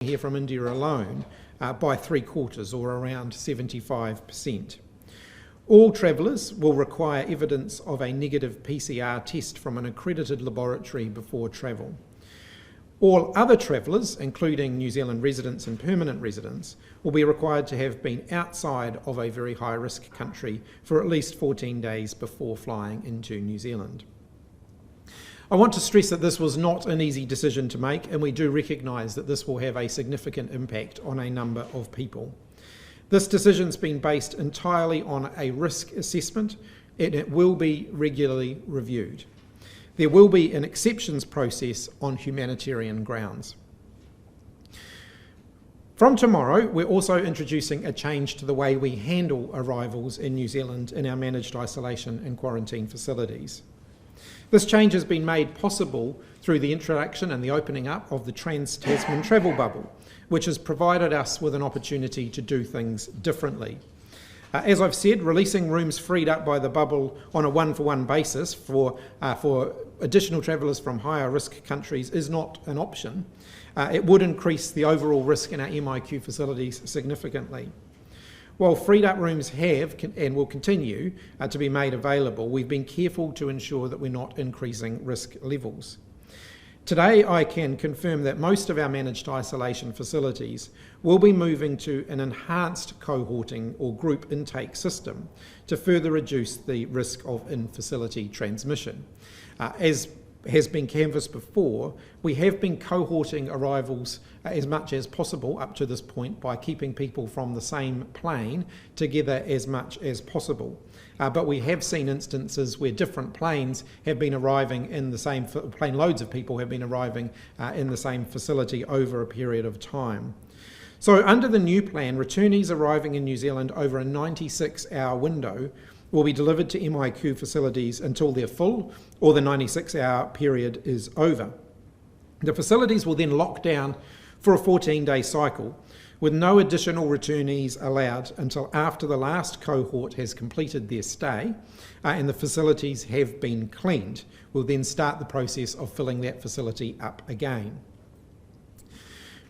here from India alone by 3/4, or around 75%. All travellers will require evidence of a negative PCR test from an accredited laboratory before travel. All other travellers, including New Zealand residents and permanent residents, will be required to have been outside of a very high-risk country for at least 14 days before flying into New Zealand. I want to stress that this was not an easy decision to make, and we do recognise that this will have a significant impact on a number of people. This decision's been based entirely on a risk assessment, and it will be regularly reviewed. There will be an exceptions process on humanitarian grounds. From tomorrow, we're also introducing a change to the way we handle arrivals in New Zealand in our managed isolation and quarantine facilities. This change has been made possible through the introduction and the opening up of the Trans-Tasman travel bubble, which has provided us with an opportunity to do things differently. As I've said, releasing rooms freed up by the bubble on a one-for-one basis for additional travellers from higher risk countries is not an option. It would increase the overall risk in our MIQ facilities significantly. While freed up rooms have and will continue to be made available, we've been careful to ensure that we're not increasing risk levels. Today, I can confirm that most of our managed isolation facilities will be moving to an enhanced cohorting or group intake system to further reduce the risk of in-facility transmission. As has been canvassed before, we have been cohorting arrivals as much as possible up to this point by keeping people from the same plane together as much as possible. But we have seen instances where different planes have been arriving in the same, plane loads of people have been arriving in the same facility over a period of time. So under the new plan, returnees arriving in New Zealand over a 96-hour window will be delivered to MIQ facilities until they're full or the 96-hour period is over. The facilities will then lock down for a 14-day cycle with no additional returnees allowed until after the last cohort has completed their stay and the facilities have been cleaned. We'll then start the process of filling that facility up again.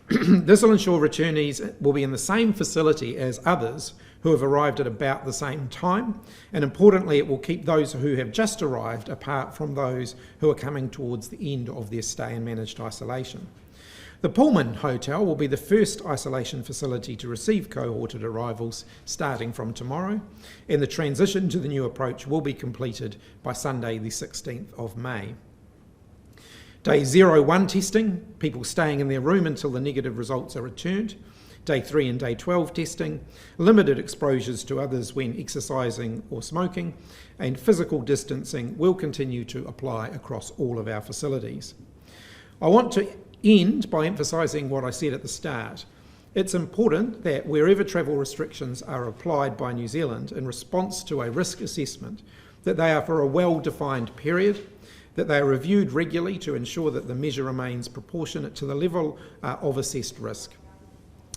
This will ensure returnees will be in the same facility as others who have arrived at about the same time, and importantly, it will keep those who have just arrived apart from those who are coming towards the end of their stay in managed isolation. The Pullman Hotel will be the first isolation facility to receive cohorted arrivals starting from tomorrow, and the transition to the new approach will be completed by Sunday the 16th of May. Day 0-1 testing, people staying in their room until the negative results are returned. Day 3 and Day 12 testing, limited exposures to others when exercising or smoking, and physical distancing will continue to apply across all of our facilities. I want to end by emphasising what I said at the start. It's important that wherever travel restrictions are applied by New Zealand in response to a risk assessment, that they are for a well-defined period, that they are reviewed regularly to ensure that the measure remains proportionate to the level of assessed risk.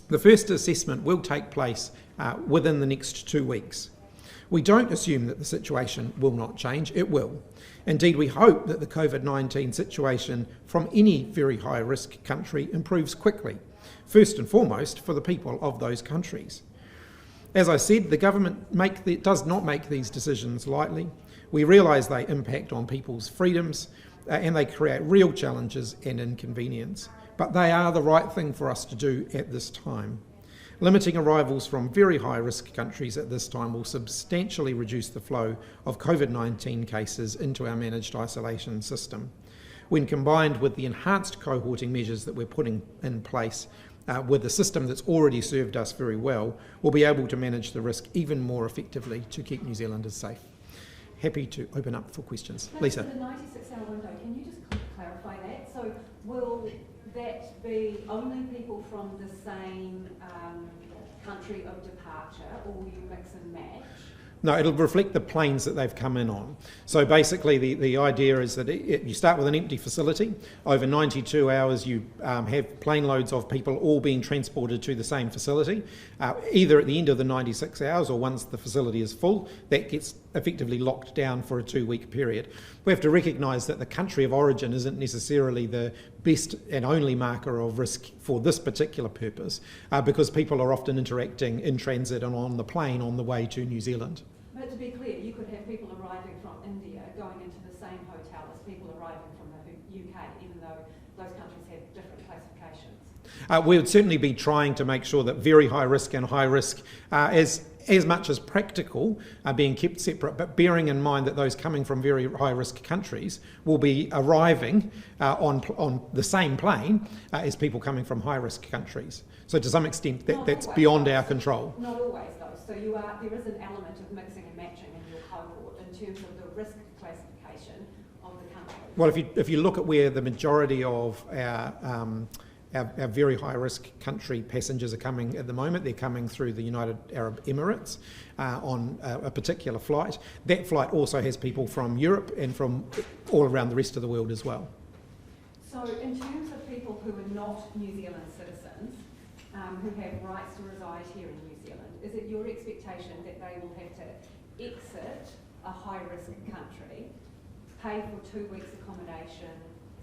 The first assessment will take place within the next 2 weeks. We don't assume that the situation will not change, it will. Indeed, we hope that the COVID-19 situation from any very high-risk country improves quickly, first and foremost for the people of those countries. As I said, the government does not make these decisions lightly. We realise they impact on people's freedoms and they create real challenges and inconvenience. But they are the right thing for us to do at this time. Limiting arrivals from very high-risk countries at this time will substantially reduce the flow of COVID-19 cases into our managed isolation system. When combined with the enhanced cohorting measures that we're putting in place with the system that's already served us very well, we'll be able to manage the risk even more effectively to keep New Zealanders safe. Happy to open up for questions. Lisa. The 96-hour window, can you just clarify that? So will that be only people from the same country of departure, or will you mix and match? No, it'll reflect the planes that they've come in on. So basically the idea is that you start with an empty facility. Over 92 hours you have plane loads of people all being transported to the same facility, either at the end of the 96 hours or once the facility is full. That gets effectively locked down for a 2-week period. We have to recognise that the country of origin isn't necessarily the best and only marker of risk for this particular purpose, because people are often interacting in transit and on the plane on the way to New Zealand. But to be clear, you could have people arriving from India going into the same hotel as people arriving from the UK, even though those countries have different classifications. We would certainly be trying to make sure that very high risk and high risk, as much as practical, are being kept separate, but bearing in mind that those coming from very high risk countries will be arriving on the same plane as people coming from high risk countries. So to some extent that's beyond our control. Not always though, so there is an element of mixing and matching in your cohort in terms of the risk classification of the country. Well, if you look at where the majority of our very high-risk country passengers are coming at the moment, they're coming through the United Arab Emirates on a particular flight. That flight also has people from Europe and from all around the rest of the world as well. So in terms of people who are not New Zealand citizens, who have rights to reside here in New Zealand, is it your expectation that they will have to exit a high-risk country, pay for 2 weeks accommodation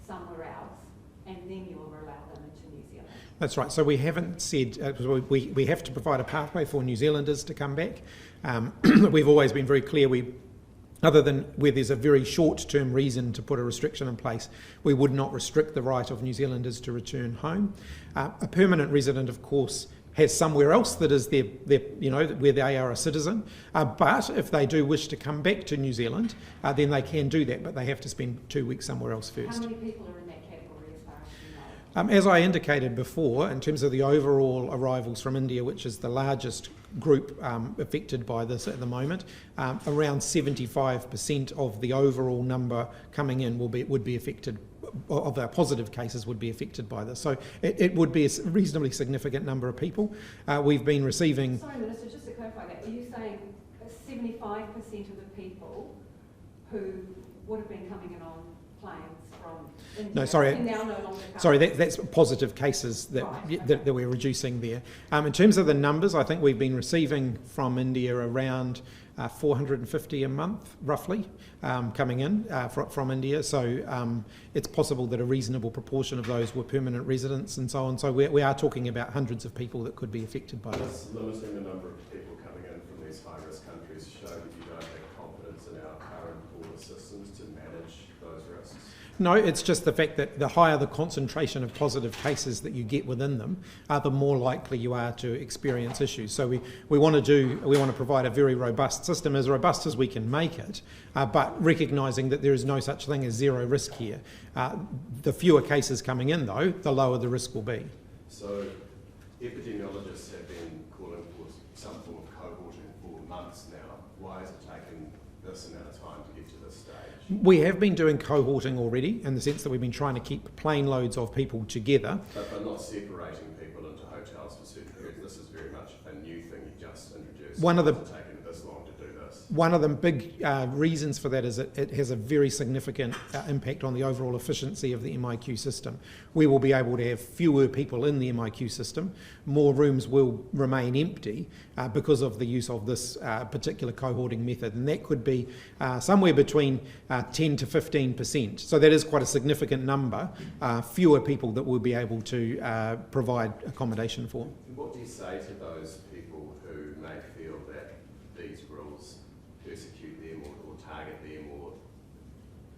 somewhere else, and then you will allow them into New Zealand? That's right. So we haven't said, we have to provide a pathway for New Zealanders to come back. We've always been very clear, other than where there's a very short-term reason to put a restriction in place, we would not restrict the right of New Zealanders to return home. A permanent resident, of course, has somewhere else that is their where they are a citizen. But if they do wish to come back to New Zealand, then they can do that, but they have to spend 2 weeks somewhere else first. How many people are in that category as far as you know? As I indicated before, in terms of the overall arrivals from India, which is the largest group affected by this at the moment, around 75% of the overall number coming in would be affected, of our positive cases would be affected by this. So it would be a reasonably significant number of people. We've been receiving... Sorry, Minister, just to clarify that, are you saying 75% of the people who would have been coming in on planes from India No, sorry. are now no longer coming? Sorry, that's positive cases that, Right, okay. that we're reducing there. In terms of the numbers, I think we've been receiving from India around 450 a month, roughly, coming in from India. So it's possible that a reasonable proportion of those were permanent residents and so on. So we are talking about hundreds of people that could be affected by this. Limiting the number of people coming in from these high-risk countries show that you don't have confidence in our current border systems to manage those risks? No, it's just the fact that the higher the concentration of positive cases that you get within them, the more likely you are to experience issues. So we want to provide a very robust system, as robust as we can make it, but recognising that there is no such thing as zero risk here. The fewer cases coming in, though, the lower the risk will be. So epidemiologists have been calling for some form of cohorting for months now. Why has it taken this amount of time to get to this stage? We have been doing cohorting already, in the sense that we've been trying to keep plane loads of people together. But not separating people into hotels for certain periods. This is very much a new thing you just introduced. One of the- Why has it taken this long to do this? One of the big reasons for that is it has a very significant impact on the overall efficiency of the MIQ system. We will be able to have fewer people in the MIQ system. More rooms will remain empty because of the use of this particular cohorting method, and that could be somewhere between 10 to 15%. So that is quite a significant number, fewer people that we'll be able to provide accommodation for. What do you say to those people who may feel that these rules persecute them or target them or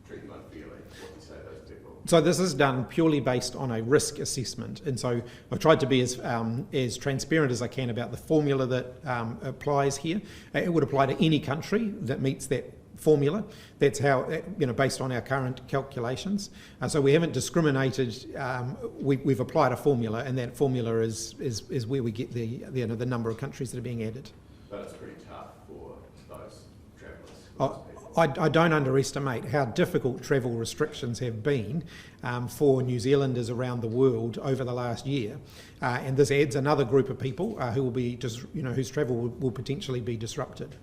treat them unfairly? What do you say to those people? So this is done purely based on a risk assessment, and so I've tried to be as transparent as I can about the formula that applies here. It would apply to any country that meets that formula. That's how, based on our current calculations. So we haven't discriminated. We've applied a formula, and that formula is where we get the number of countries that are being added. But it's pretty tough for those travellers. I don't underestimate how difficult travel restrictions have been for New Zealanders around the world over the last year, and this adds another group of people who will be whose travel will potentially be disrupted.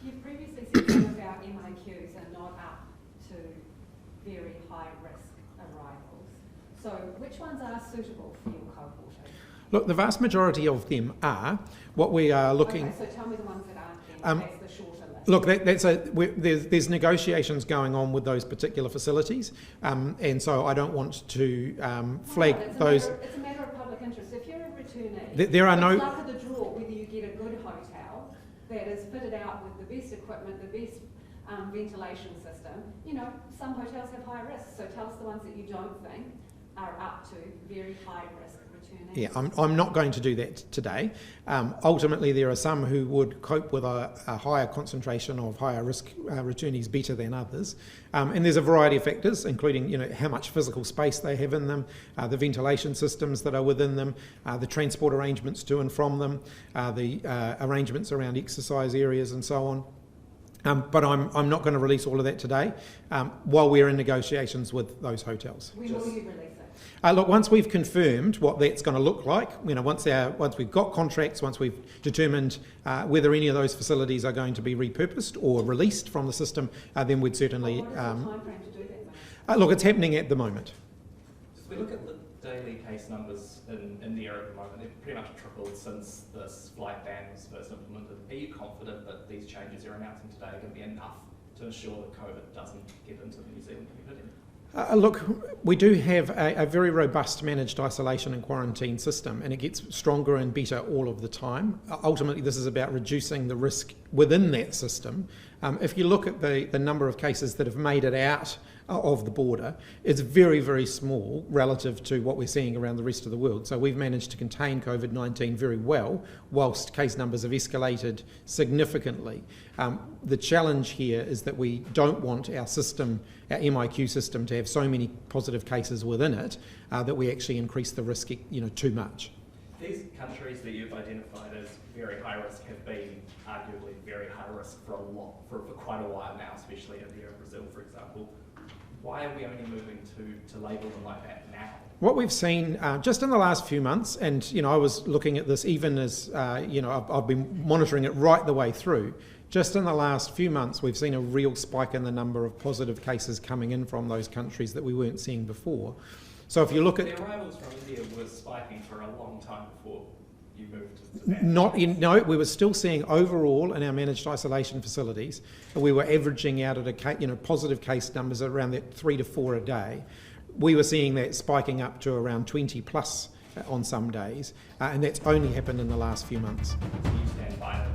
You've previously said some of our MIQs are not up to very high risk arrivals. So which ones are suitable for your cohorting? Look, the vast majority of them are. What we are looking... Okay, so tell me the ones that aren't then, as the shorter list. Look, there's negotiations going on with those particular facilities, and so I don't want to flag those. It's a matter of public interest. If you're a returnee, There are no. it's luck of the draw whether you get a good hotel that is fitted out with the best equipment, the best ventilation system. You know, some hotels have high risk, so tell us the ones that you don't think are up to very high risk returnees. Yeah, I'm not going to do that today. Ultimately, there are some who would cope with a higher concentration of higher risk returnees better than others, and there's a variety of factors, including how much physical space they have in them, the ventilation systems that are within them, the transport arrangements to and from them, the arrangements around exercise areas and so on. But I'm not going to release all of that today while we're in negotiations with those hotels. When will you release it? Look, once we've confirmed what that's going to look like, once we've got contracts, once we've determined whether any of those facilities are going to be repurposed or released from the system, then we'd certainly. What is the time frame to do that? Look, it's happening at the moment. If we look at the daily case numbers in India at the moment, they've pretty much tripled since this flight ban was first implemented. Are you confident that these changes you're announcing today are going to be enough to ensure that COVID doesn't get into the New Zealand community? Look, we do have a very robust managed isolation and quarantine system, and it gets stronger and better all of the time. Ultimately, this is about reducing the risk within that system. If you look at the number of cases that have made it out of the border, it's very, very small relative to what we're seeing around the rest of the world. So we've managed to contain COVID-19 very well, whilst case numbers have escalated significantly. The challenge here is that we don't want our system, our MIQ system, to have so many positive cases within it that we actually increase the risk, too much. These countries that you've identified as very high risk have been arguably very high risk for quite a while now, especially India and Brazil, for example. Why are we only moving to label them like that now? What we've seen just in the last few months, and I was looking at this even as I've been monitoring it right the way through. Just in the last few months, we've seen a real spike in the number of positive cases coming in from those countries that we weren't seeing before. So if you look at the arrivals from India were spiking for a long time before you moved to we were still seeing overall in our managed isolation facilities, we were averaging out at positive case numbers around that 3 to 4 a day. We were seeing that spiking up to around 20 plus on some days, and that's only happened in the last few months. You stand by